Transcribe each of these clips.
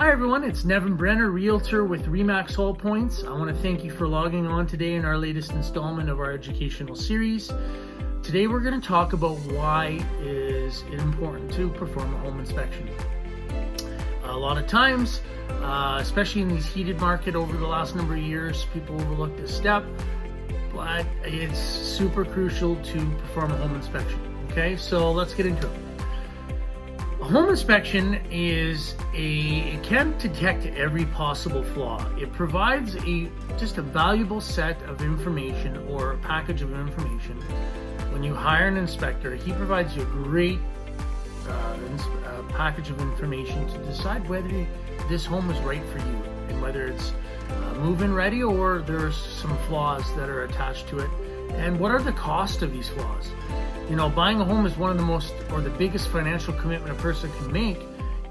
Hi everyone, it's Nevin Brenner, Realtor with RE/MAX All Points. I want to thank you for logging on today in our latest installment of our educational series. Today we're going to talk about why is it important to perform a home inspection. A lot of times, especially in these heated market over the last number of years, people overlook this step, but it's super crucial to perform a home inspection. Okay, so let's get into it. A home inspection it can detect every possible flaw. It provides just a valuable set of information or a package of information. When you hire an inspector, he provides you a great package of information to decide whether this home is right for you and whether it's move-in ready or there's some flaws that are attached to it, and what are the cost of these flaws. You know, buying a home is one of the biggest financial commitment a person can make,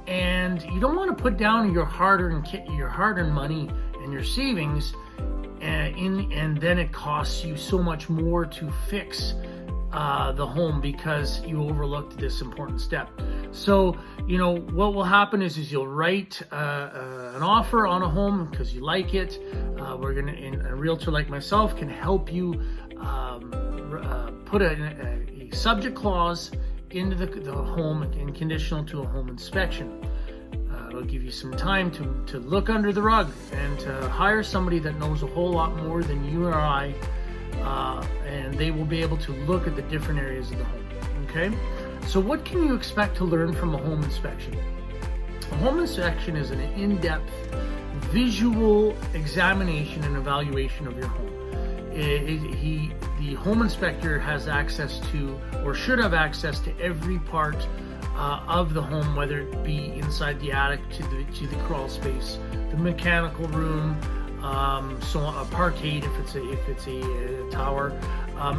and you don't want to put down your hard-earned money and your savings, and then it costs you so much more to fix the home because you overlooked this important step. So, you know, what will happen is you'll write an offer on a home because you like it. And a realtor like myself can help you put a subject clause into the home and conditional to a home inspection. It'll give you some time to look under the rug and to hire somebody that knows a whole lot more than you or I, and they will be able to look at the different areas of the home. Okay, so what can you expect to learn from a home inspection? A home inspection is an in-depth visual examination and evaluation of your home. The home inspector has access to, or should have access to, every part of the home, whether it be inside the attic to the crawl space, the mechanical room, so a parkade if it's a tower.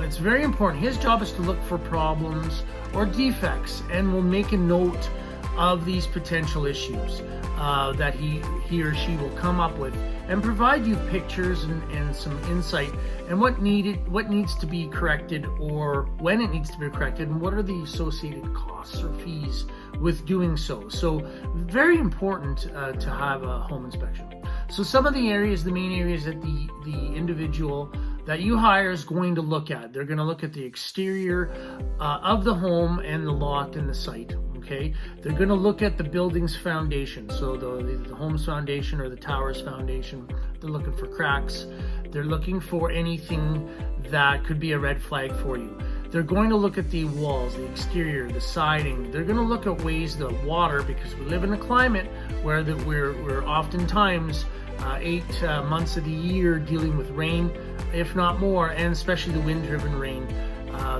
It's very important. His job is to look for problems or defects, and will make a note of these potential issues that he or she will come up with, and provide you pictures and some insight and what needs to be corrected, or when it needs to be corrected, and what are the associated costs or fees with doing so. So very important to have a home inspection. So some of the main areas that the individual that you hire is going to look at. They're going to look at the exterior of the home and the lot and the site. Okay, they're going to look at the building's foundation, so the home's foundation or the tower's foundation. They're looking for cracks. They're looking for anything that could be a red flag for you. They're going to look at the walls, the exterior, the siding. They're going to look at ways the water, because we live in a climate where we're oftentimes 8 months of the year dealing with rain, if not more, and especially the wind-driven rain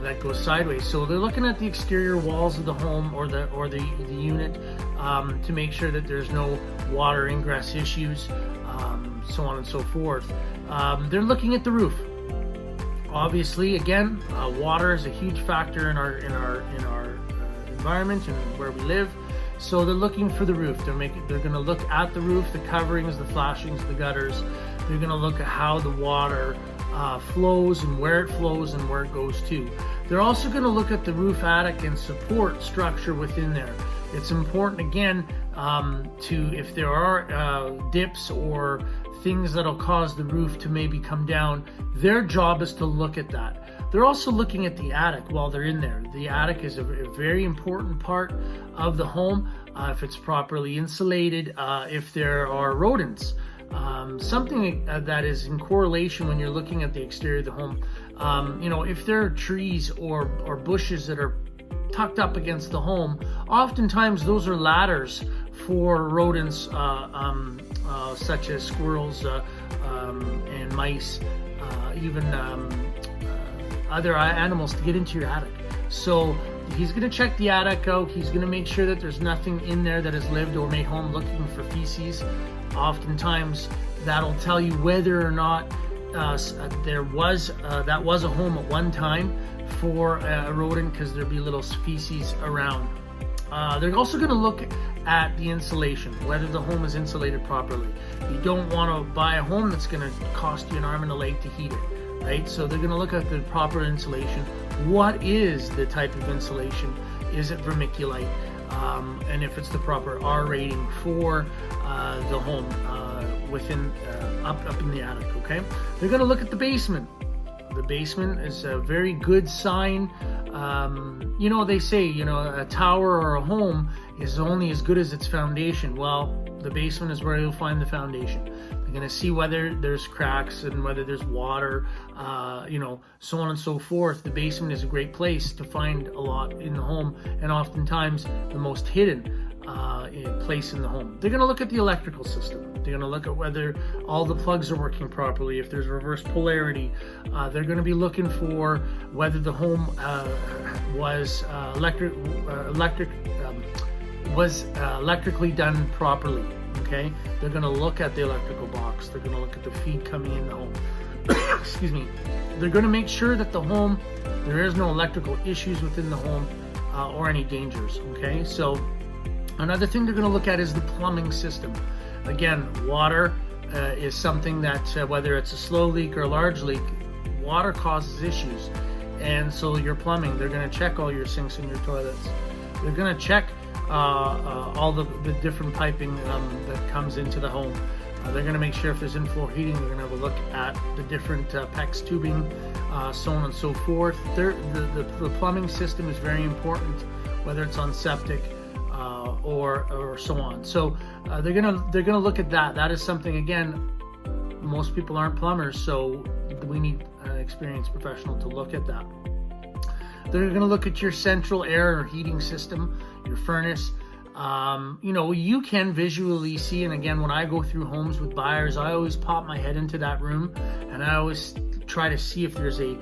that goes sideways. So they're looking at the exterior walls of the home or the unit to make sure that there's no water ingress issues, so on and so forth. They're looking at the roof. Obviously, again, water is a huge factor in our environment and where we live. So they're looking for the roof. They're going to look at the roof, the coverings, the flashings, the gutters. They're going to look at how the water flows and where it flows and where it goes to. They're also going to look at the roof attic and support structure within there. It's important, again, if there are dips or things that'll cause the roof to maybe come down, their job is to look at that. They're also looking at the attic while they're in there. The attic is a very important part of the home. If it's properly insulated, if there are rodents, something that is in correlation when you're looking at the exterior of the home. If there are trees or bushes that are tucked up against the home, oftentimes those are ladders for rodents, such as squirrels and mice, even other animals, to get into your attic. So he's going to check the attic out. He's going to make sure that there's nothing in there that has lived or made home looking for feces. Oftentimes that'll tell you whether or not that was a home at one time for a rodent, because there'll be little feces around. They're also going to look at the insulation, whether the home is insulated properly. You don't want to buy a home that's going to cost you an arm and a leg to heat it, right? So they're going to look at the proper insulation. What is the type of insulation? Is it vermiculite? and if it's the proper R rating for the home within up in the attic. Okay, they're going to look at the basement. The basement is a very good sign. They say, a tower or a home is only as good as its foundation. Well, the basement is where you'll find the foundation. They're going to see whether there's cracks and whether there's water, so on and so forth. The basement is a great place to find a lot in the home, and oftentimes the most hidden place in the home. They're going to look at the electrical system. They're going to look at whether all the plugs are working properly, if there's reverse polarity. They're going to be looking for whether the home was electrically done properly. Okay, they're going to look at the electrical box. They're going to look at the feed coming in the home. Excuse me. They're going to make sure that there is no electrical issues within the home or any dangers. Okay, so another thing they're going to look at is the plumbing system. Again, water is something that whether it's a slow leak or a large leak, water causes issues. And so your plumbing, they're going to check all your sinks and your toilets. They're going to check all the different piping that comes into the home. They're going to make sure if there's in-floor heating. They're going to have a look at the different PEX tubing, so on and so forth. The plumbing system is very important, whether it's on septic or so on. So they're gonna look at that. That is something, again, most people aren't plumbers, so we need an experienced professional to look at that. They're going to look at your central air or heating system, your furnace. You can visually see, and again, when I go through homes with buyers, I always pop my head into that room and I always try to see if there's a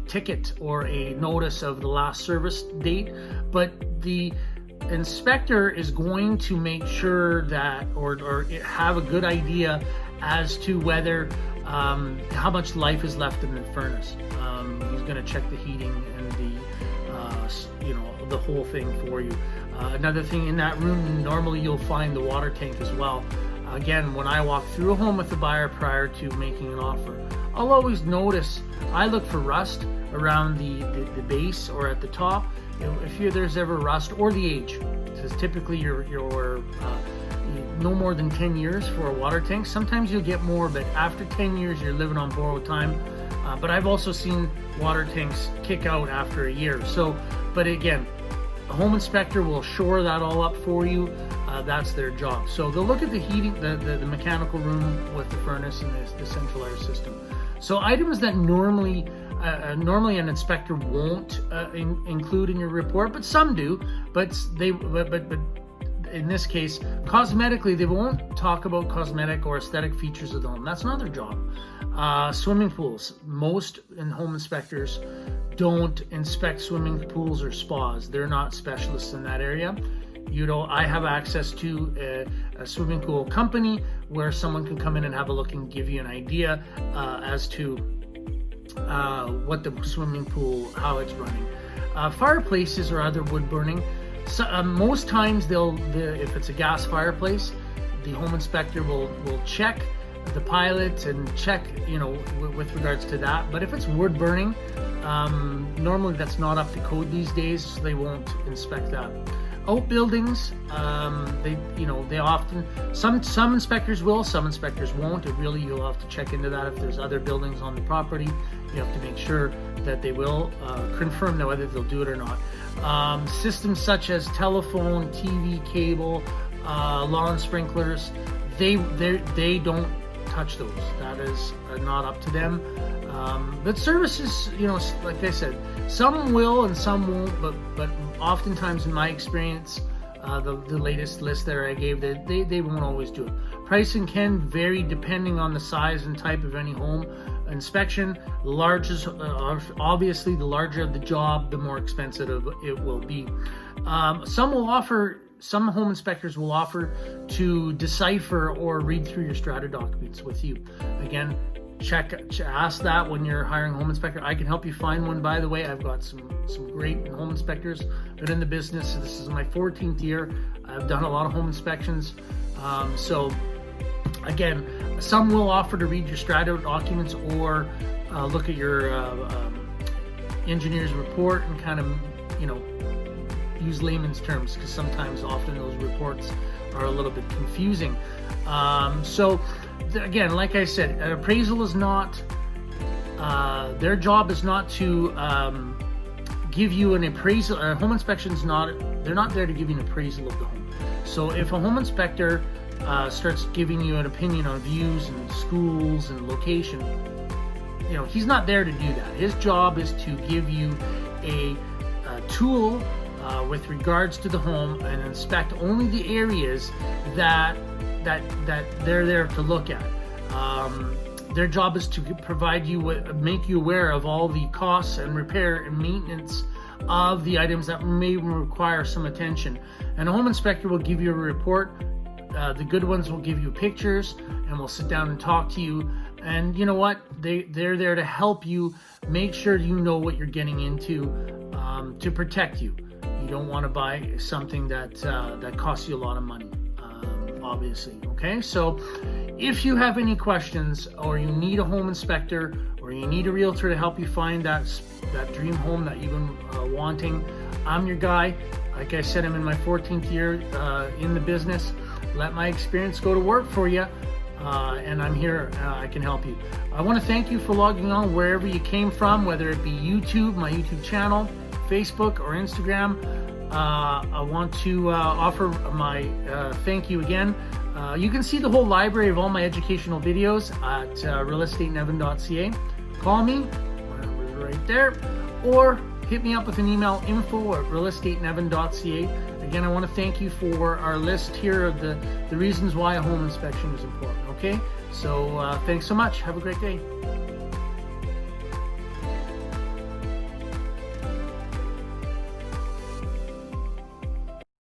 ticket or a notice of the last service date. But the inspector is going to make sure that or have a good idea as to whether how much life is left in the furnace. He's going to check the heating and the whole thing for you. Another thing in that room, normally you'll find the water tank as well. Again, when I walk through a home with the buyer prior to making an offer, I'll always notice, I look for rust around the base or at the top. If there's ever rust, or the age, because typically you're no more than 10 years for a water tank. Sometimes you'll get more, but after 10 years you're living on borrowed time. But I've also seen water tanks kick out after a year. So, but again, a home inspector will shore that all up for you. That's their job. So they'll look at the heating, the mechanical room with the furnace and the central air system. So items that normally an inspector won't include in your report, but some do. But in this case, cosmetically, they won't talk about cosmetic or aesthetic features of the home. That's not their job. Swimming pools. Most home inspectors don't inspect swimming pools or spas. They're not specialists in that area. I have access to a swimming pool company where someone can come in and have a look and give you an idea as to what the swimming pool, how it's running. Fireplaces or other wood burning. So, most times if it's a gas fireplace, the home inspector will check the pilot and check, with regards to that. But if it's wood burning, normally that's not up to code these days, so they won't inspect that. Outbuildings, they often, some inspectors will, some inspectors won't. You'll have to check into that. If there's other buildings on the property, you have to make sure that they will confirm whether they'll do it or not. Systems such as telephone, TV, cable, lawn sprinklers, they don't touch those. That is not up to them. But services, like I said, some will and some won't, but oftentimes in my experience, the latest list there I gave, they won't always do it. Pricing can vary depending on the size and type of any home inspection. Obviously, the larger the job, the more expensive it will be. Some home inspectors will offer to decipher or read through your strata documents with you. Again, ask that when you're hiring a home inspector. I can help you find one, by the way. I've got some great home inspectors been in the business. This is my 14th year. I've done a lot of home inspections. So again, some will offer to read your strata documents or look at your engineer's report and kind of use layman's terms because sometimes often those reports are a little bit confusing. So again, like I said, an appraisal is not, their job is not to give you an appraisal. A home inspection is not, they're not there to give you an appraisal of the home. So if a home inspector starts giving you an opinion on views and schools and location, you know, he's not there to do that. His job is to give you a tool with regards to the home and inspect only the areas that they're there to look at. Their job is to provide you with, make you aware of all the costs and repair and maintenance of the items that may require some attention. And a home inspector will give you a report. The good ones will give you pictures, and we'll sit down and talk to you. And you know what? They're there to help you make sure you know what you're getting into, to protect you. You don't want to buy something that costs you a lot of money, obviously. Okay, so if you have any questions, or you need a home inspector, or you need a realtor to help you find that dream home that you've been wanting, I'm your guy. Like I said, I'm in my 14th year in the business. Let my experience go to work for you, and I'm here. I can help you. I want to thank you for logging on wherever you came from, whether it be YouTube, my YouTube channel, Facebook, or Instagram. I want to offer my thank you again. You can see the whole library of all my educational videos at realestatenevin.ca. Call me, my number is right there, or hit me up with an email, info@realestatenevin.ca. Again, I want to thank you for our list here of the reasons why a home inspection is important. Okay, so thanks so much. Have a great day.